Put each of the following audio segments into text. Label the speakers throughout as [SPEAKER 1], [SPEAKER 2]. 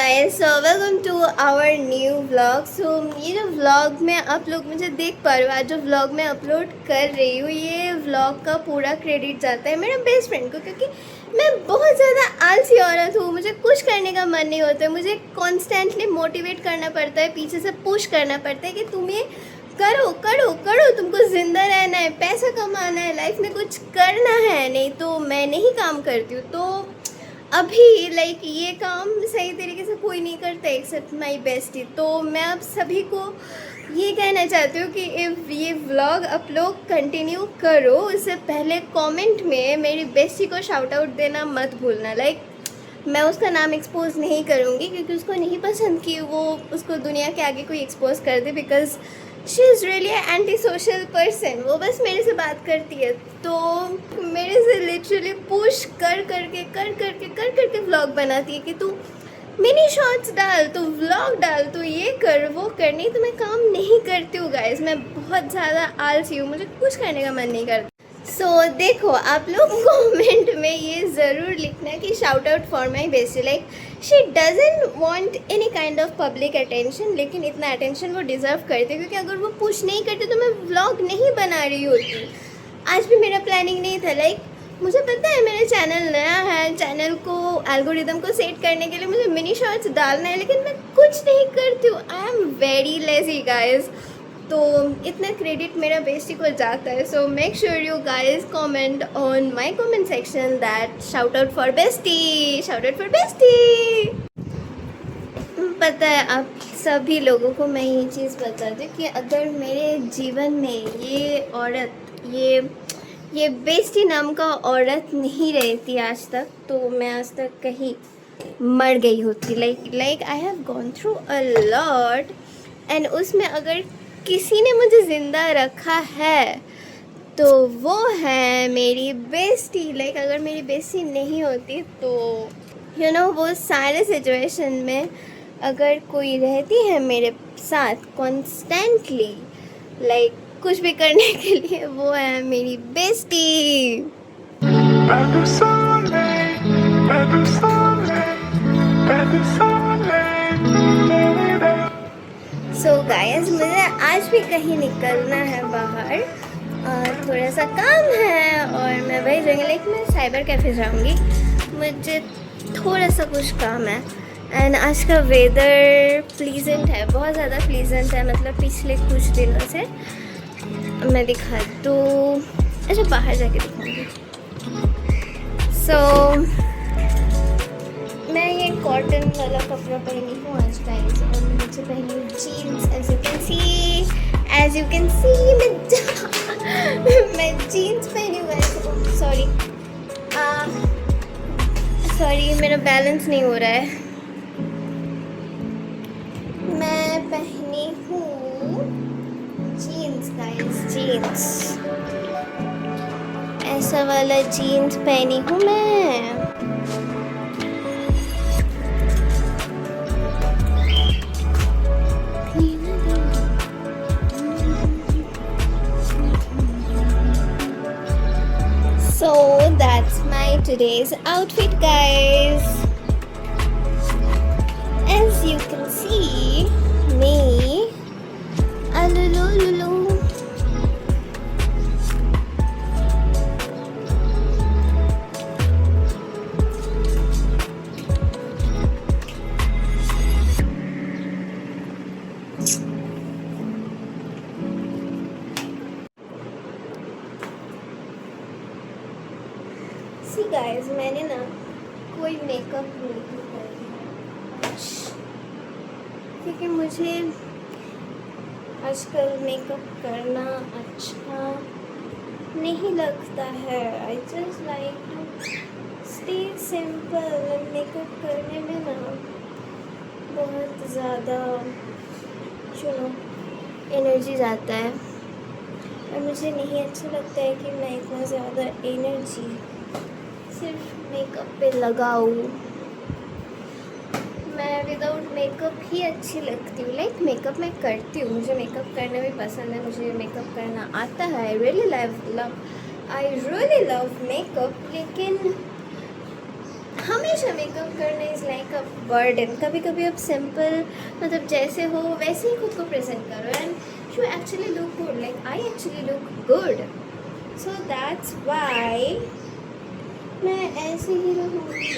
[SPEAKER 1] Guys, so welcome to our new vlog. सो ये जो व्लॉग में आप लोग मुझे देख पा रहे हो, आज जो व्लॉग मैं अपलोड कर रही हूँ, ये व्लॉग का पूरा क्रेडिट जाता है मेरे बेस्ट फ्रेंड को, क्योंकि मैं बहुत ज़्यादा आलसी औरत हूँ। मुझे कुछ करने का मन नहीं होता है, मुझे कॉन्स्टेंटली मोटिवेट करना पड़ता है, पीछे से पुश करना पड़ता है कि तुम ये करो करो करो, तुमको ज़िंदा रहना है, पैसा कमाना है, लाइफ में कुछ करना है, नहीं तो मैं नहीं काम करती हूँ। तो अभी ये काम सही तरीके से कोई नहीं करता एक्सेप्ट माई बेस्टी। तो मैं आप सभी को ये कहना चाहती हूँ कि इफ़ ये व्लॉग आप लोग कंटिन्यू करो, उससे पहले कमेंट में मेरी बेस्टी को शाउट आउट देना मत भूलना। मैं उसका नाम एक्सपोज नहीं करूँगी क्योंकि उसको नहीं पसंद कि वो उसको दुनिया के आगे कोई एक्सपोज कर दे, because she is really anti social person. वो बस मेरे से बात करती है, तो मेरे से लिटरली पुश कर करके व्लॉग बनाती है कि तू मिनी शॉर्ट्स डाल, तो व्लॉग डाल, तो ये कर वो कर। नहीं तो मैं काम नहीं करती हूँ गाइस, मैं बहुत ज़्यादा आलसी हूँ, मुझे कुछ करने का मन नहीं करता। सो देखो, आप लोग कमेंट में ये ज़रूर लिखना कि shout out for my bestie. She doesn't want any kind of public attention, लेकिन इतना अटेंशन वो डिज़र्व करते, क्योंकि अगर वो पुश नहीं करते तो मैं व्लॉग नहीं बना रही होती। आज भी मेरा प्लानिंग नहीं था। मुझे पता है मेरा चैनल नया है, चैनल को एल्गोरिदम को सेट करने के लिए मुझे मिनी शॉर्ट्स डालना है, लेकिन मैं कुछ नहीं करती हूँ। आई एम वेरी लेजी गाइज। तो इतना क्रेडिट मेरा बेस्टी को जाता है। So make sure you guys comment on my comment section that shout out for bestie, shout out for bestie. पता है आप सभी लोगों को मैं ये चीज़ बता दूँ कि अगर मेरे जीवन में ये औरत, ये बेस्टी नाम का औरत नहीं रहती आज तक, तो मैं आज तक कहीं मर गई होती। Like I have gone through a lot, and उसमें अगर किसी ने मुझे ज़िंदा रखा है तो वो है मेरी बेस्टी। अगर मेरी बेस्टी नहीं होती तो वो सारे सिचुएशन में अगर कोई रहती है मेरे साथ कॉन्स्टेंटली, कुछ भी करने के लिए, वो है मेरी बेस्टी। सो गाइस, मुझे आज भी कहीं निकलना है बाहर, और थोड़ा सा काम है और मैं वही जाऊँगी। मैं साइबर कैफ़े जाऊँगी, मुझे थोड़ा सा कुछ काम है। एंड आज का वेदर प्लीजेंट है, बहुत ज़्यादा प्लीजेंट है, मतलब पिछले कुछ दिनों से। मैं दिखा दूँ, अच्छा बाहर जाके दिखाऊँगी। सो मैं ये कॉटन वाला कपड़ा पहनी हूँ आज गाइस, और मैं नीचे पहनी हूँ jeans. As you can see मैं जीन्स पहनी हूँ। सॉरी मेरा बैलेंस नहीं हो रहा है। मैं पहनी हूँ जीन्स गाइस, जीन्स, ऐसा वाला जीन्स पहनी हूँ मैं। So that's my today's outfit guys. As you can see me, alulululu. See guys, मैंने ना कोई मेकअप नहीं किया, क्योंकि मुझे आजकल मेकअप करना अच्छा नहीं लगता है। I just like to stay simple. Makeup करने में ना बहुत ज़्यादा एनर्जी जाता है, और मुझे नहीं अच्छा लगता है कि मैं इतना ज़्यादा एनर्जी सिर्फ मेकअप पे लगाऊँ। मैं विदाउट मेकअप ही अच्छी लगती हूँ। मेकअप मैं करती हूँ, मुझे मेकअप करना भी पसंद है, मुझे मेकअप करना आता है। आई रियली लव मेकअप, लेकिन हमें हमेशा मेकअप करना इज़ लाइक अ बर्डन। कभी कभी आप सिंपल मतलब जैसे हो वैसे ही खुद को प्रेजेंट करो and you actually look good, like I actually look good, so that's why मैं ऐसे ही रहूँगी।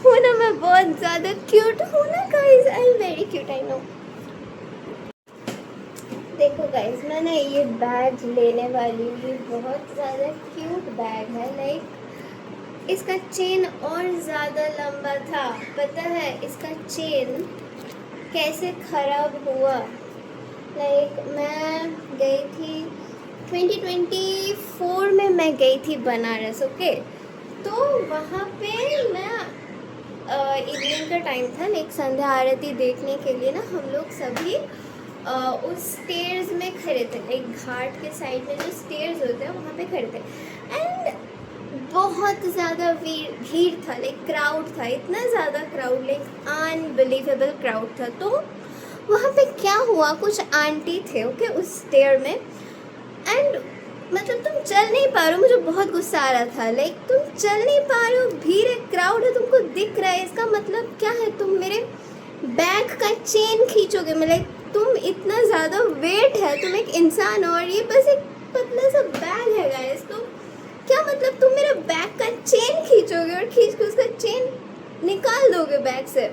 [SPEAKER 1] हूँ ना, मैं बहुत ज़्यादा क्यूट हूँ ना guys, I am very cute, I know. देखो गाइस, मैं ना ये बैग लेने वाली हूँ, ये बहुत ज़्यादा क्यूट बैग है। लाइक इसका चेन और ज़्यादा लंबा था, पता है इसका चेन कैसे ख़राब हुआ। लाइक मैं गई थी 2024 में, मैं गई थी बनारस, ओके। तो वहाँ पे मैं इवनिंग का टाइम था, लाइक संध्या आरती देखने के लिए ना हम लोग सभी उस स्टेयर्स में खड़े थे, लाइक घाट के साइड में जो स्टेयर्स होते हैं वहाँ पे खड़े थे एंड बहुत ज़्यादा भीड़ था, लाइक क्राउड था, इतना ज़्यादा क्राउड, लाइक अनबिलीवेबल क्राउड था। तो वहाँ पे क्या हुआ, कुछ आंटी थे ओके उस स्टेयर में एंड मतलब तुम चल नहीं पा रहे हो, मुझे बहुत गुस्सा आ रहा था। लाइक तुम चल नहीं पा रहे हो, भीड़ है, क्राउड है, तुमको दिख रहा है, इसका मतलब क्या है, तुम मेरे बैग का चेन खींचोगे। मैं लाइक तुम इतना ज़्यादा वेट है, तुम एक इंसान हो और ये बस एक पतला सा बैग है गाइस, तो क्या मतलब तुम मेरे बैग का चेन खींचोगे और खींच के उसका चेन निकाल दोगे बैग से।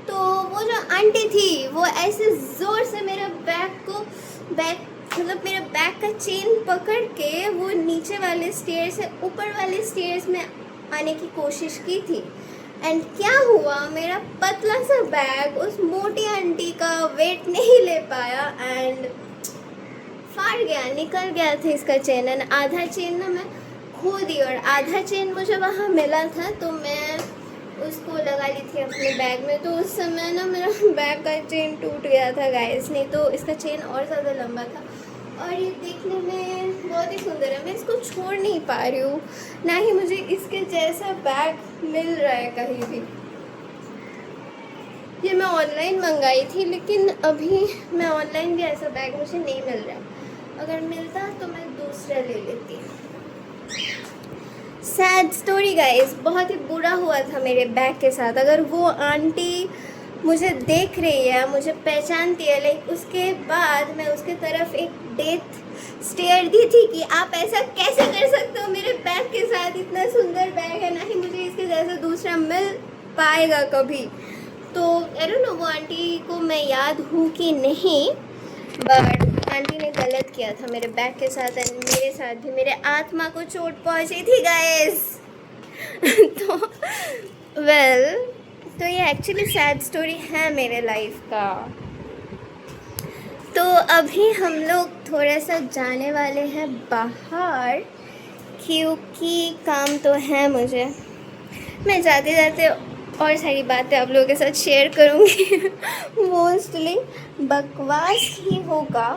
[SPEAKER 1] तो वो जो आंटी थी वो ऐसे ज़ोर से मेरा मतलब मेरा बैग का चेन पकड़ के वो नीचे वाले स्टेयर से ऊपर वाले स्टेयर्स में आने की कोशिश की थी एंड क्या हुआ, मेरा पतला सा बैग उस मोटी आंटी का वेट नहीं ले पाया एंड फाड़ गया, निकल गया था इसका चेन एंड आधा चेन ना मैं खो दी और आधा चेन मुझे वहाँ मिला था तो मैं उसको लगा ली थी अपने बैग में। तो उस समय ना मेरा बैग का चेन टूट गया था गाइस, नहीं तो इसका चेन और ज़्यादा लंबा था और ये देखने में बहुत ही सुंदर है। मैं इसको छोड़ नहीं पा रही हूँ, ना ही मुझे इसके जैसा बैग मिल रहा है कहीं भी। ये मैं ऑनलाइन मंगाई थी लेकिन अभी मैं ऑनलाइन भी ऐसा बैग मुझे नहीं मिल रहा, अगर मिलता तो मैं दूसरा ले लेती। सैड स्टोरी गाइस, बहुत ही बुरा हुआ था मेरे बैग के साथ। अगर वो आंटी मुझे देख रही है, मुझे पहचानती है, लाइक उसके बाद मैं उसके तरफ एक डेथ स्टेयर दी थी कि आप ऐसा कैसे कर सकते हो मेरे बैग के साथ, इतना सुंदर बैग है, ना ही मुझे इसके जैसा दूसरा मिल पाएगा कभी। तो आई डोंट नो वो आंटी को मैं याद हूँ कि नहीं, बट आंटी ने गलत किया था मेरे बैग के साथ एंड मेरे साथ भी मेरे आत्मा को चोट पहुँची थी गाइस। तो तो ये एक्चुअली सैड स्टोरी है मेरे लाइफ का। तो अभी हम लोग थोड़ा सा जाने वाले हैं बाहर क्योंकि काम तो है मुझे। मैं जाते जाते और सारी बातें आप लोगों के साथ शेयर करूँगी। मोस्टली बकवास ही होगा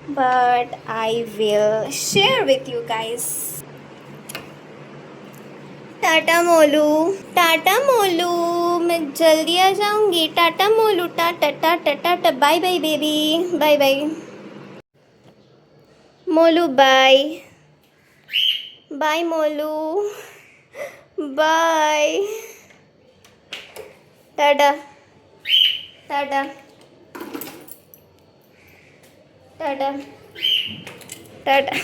[SPEAKER 1] but I will share with you guys. Tata मोलू, मैं जल्दी आ जाऊंगी। टाटा मोलू, tata tata tata, bye bye baby, bye bye मोलू, बाय बाय मोलू, bye, tata tata tata tata.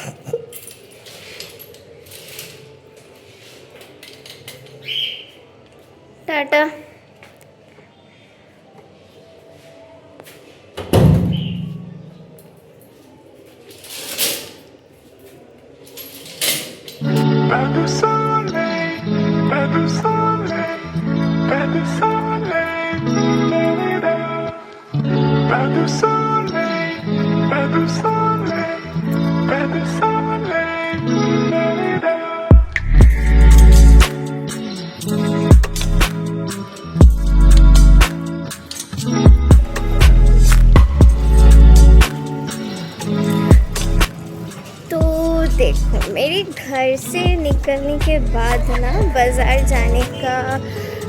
[SPEAKER 1] Tata.
[SPEAKER 2] Pas de soleil, pas de soleil, pas de soleil, pas de soleil, pas de soleil, pas de soleil.
[SPEAKER 1] देखो मेरे घर से निकलने के बाद ना बाज़ार जाने का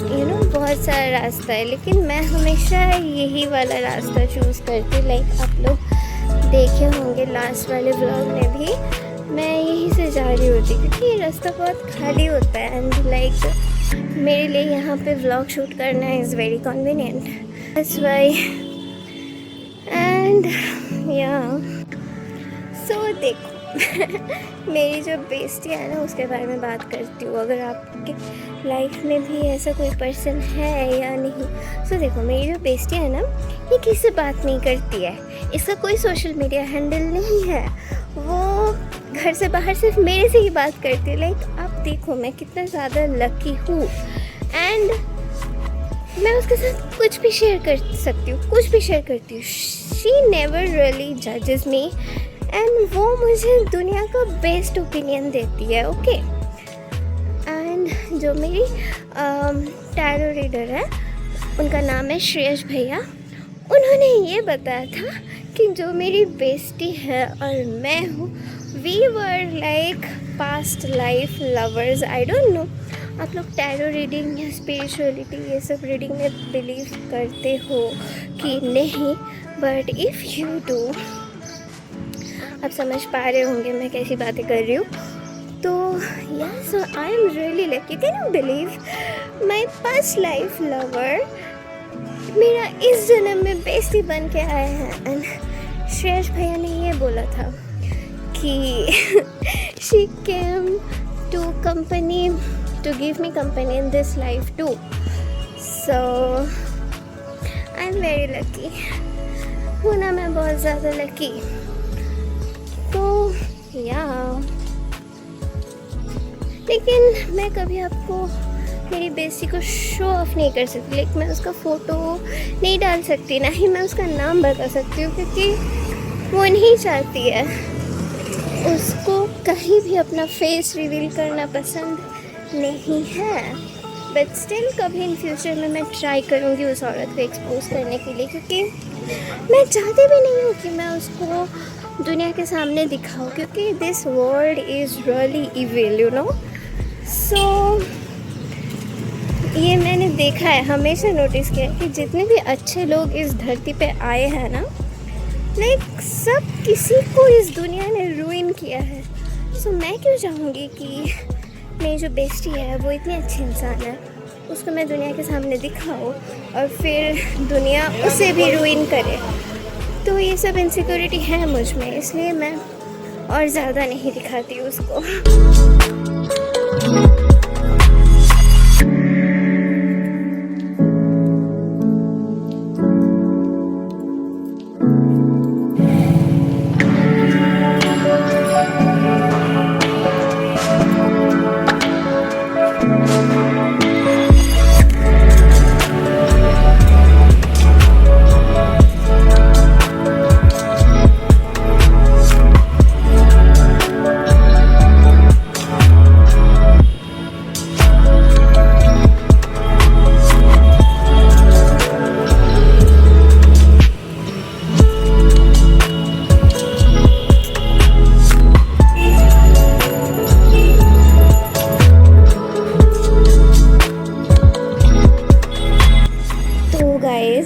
[SPEAKER 1] बहुत सारा रास्ता है, लेकिन मैं हमेशा यही वाला रास्ता चूज़ करती हूँ। लाइक आप लोग देखे होंगे लास्ट वाले व्लॉग में भी मैं यहीं से जा रही होती, क्योंकि ये रास्ता बहुत खाली होता है एंड लाइक मेरे लिए यहाँ पे व्लॉग शूट करना is very convenient, that's why. And या सो देखो मेरी जो बेस्टी है ना, उसके बारे में बात करती हूँ। अगर आपके लाइफ में भी ऐसा कोई पर्सन है या नहीं। सो देखो, मेरी जो बेस्टी है ना, ये किसी से बात नहीं करती है, इसका कोई सोशल मीडिया हैंडल नहीं है, वो घर से बाहर सिर्फ मेरे से ही बात करती है। लाइक आप देखो मैं कितना ज़्यादा लकी हूँ एंड मैं उसके साथ कुछ भी शेयर कर सकती हूँ, कुछ भी शेयर करती हूँ। शी नेवर रियली जजेस मी एंड वो मुझे दुनिया का बेस्ट ओपिनियन देती है। ओके एंड जो मेरी टैरो रीडर है, उनका नाम है श्रेयस भैया, उन्होंने ये बताया था कि जो मेरी बेस्टी है और मैं हूँ, we were like past life lovers. I don't know आप लोग टैरो रीडिंग या स्पिरिचुअलिटी ये सब रीडिंग में बिलीव करते हो कि नहीं, बट इफ़ यू डू, आप समझ पा रहे होंगे मैं कैसी बातें कर रही हूँ। तो yes, I am really lucky. Can you believe my past life lover मेरा इस जन्म में बेस्टी बन के आए हैं। एंड श्रेयस भैया ने ये बोला था कि she came to company to give me company in this life too. So I am very lucky. हूँ ना मैं बहुत ज़्यादा लकी। तो या लेकिन मैं कभी आपको मेरी बेस्टी को शो ऑफ नहीं कर सकती। लाइक मैं उसका फ़ोटो नहीं डाल सकती, ना ही मैं उसका नाम बता सकती हूँ, क्योंकि वो नहीं चाहती है, उसको कहीं भी अपना फेस रिवील करना पसंद नहीं है। बट स्टिल कभी इन फ्यूचर में मैं ट्राई करूँगी उस औरत को एक्सपोज करने के लिए, क्योंकि मैं चाहती भी नहीं हूँ कि मैं उसको दुनिया के सामने दिखाऊँ, क्योंकि this world is really evil, you know. So ये मैंने देखा है, हमेशा नोटिस किया है कि जितने भी अच्छे लोग इस धरती पे आए हैं ना, लाइक सब किसी को इस दुनिया ने रूइन किया है। सो मैं क्यों चाहूँगी कि मेरी जो बेस्टी है वो इतनी अच्छी इंसान है, उसको मैं दुनिया के सामने दिखाऊँ और फिर दुनिया उसे भी रूइन करे। तो ये सब इनसिक्योरिटी है मुझ में, इसलिए मैं और ज़्यादा नहीं दिखाती उसको।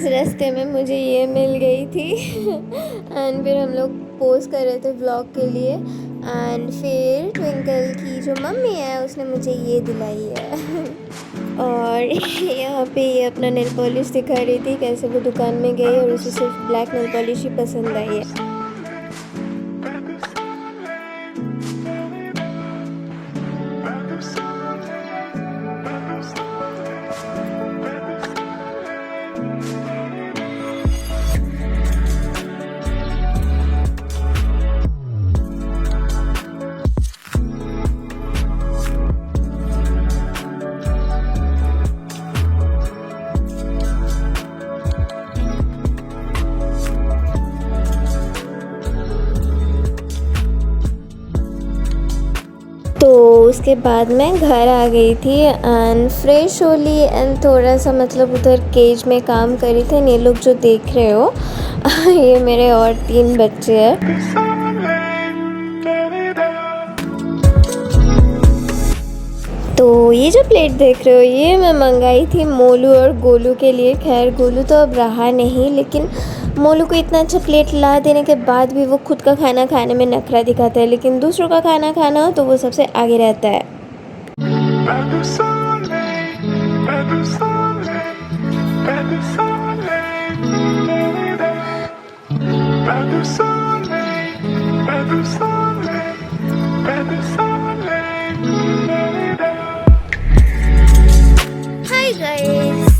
[SPEAKER 1] रास्ते में मुझे ये मिल गई थी एंड फिर हम लोग पोस्ट कर रहे थे व्लॉग के लिए एंड फिर ट्विंकल की जो मम्मी है उसने मुझे ये दिलाई है और यहाँ पे ये अपना नेल पॉलिश दिखा रही थी कैसे वो दुकान में गई और उसे सिर्फ ब्लैक नेल पॉलिश ही पसंद आई है। तो उसके बाद मैं घर आ गई थी एंड फ्रेश हो ली एंड थोड़ा सा मतलब उधर केज में काम करी थे। ये लोग जो देख रहे हो ये मेरे और 3 बच्चे हैं। तो ये जो प्लेट देख रहे हो ये मैं मंगाई थी मोलू और गोलू के लिए। खैर गोलू तो अब रहा नहीं, लेकिन मोलू को इतना अच्छा प्लेट ला देने के बाद भी वो खुद का खाना खाने में नखरा दिखाता है, लेकिन दूसरों का खाना खाना हो तो वो सबसे आगे रहता है।
[SPEAKER 2] Better someday, better someday, better someday, better someday, better someday, better someday.
[SPEAKER 1] Hi guys,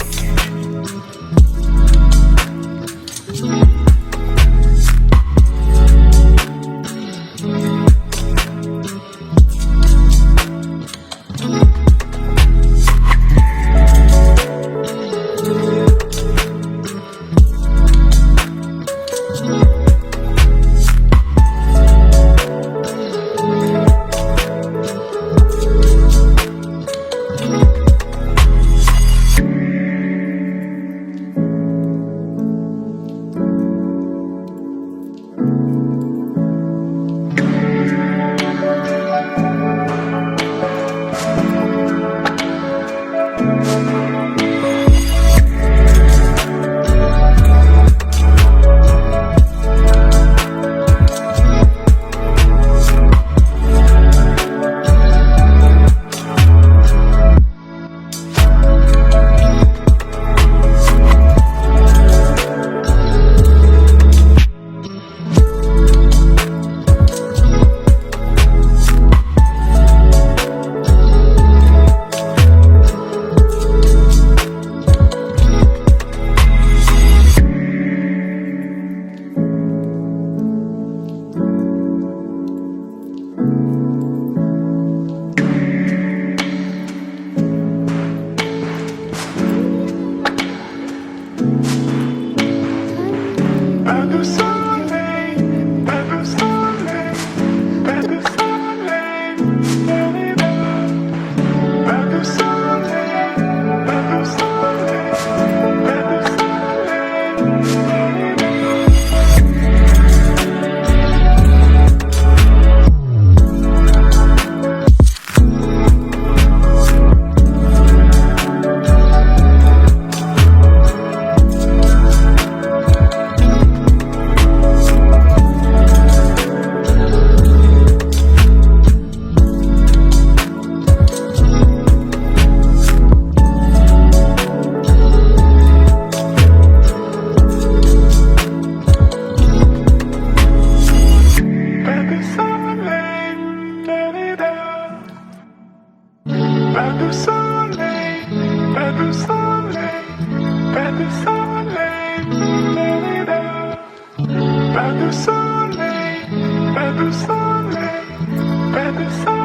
[SPEAKER 2] Better someday, better someday, better someday, better someday, better someday, better Better someday, better someday, better someday, better someday, better someday, better someday.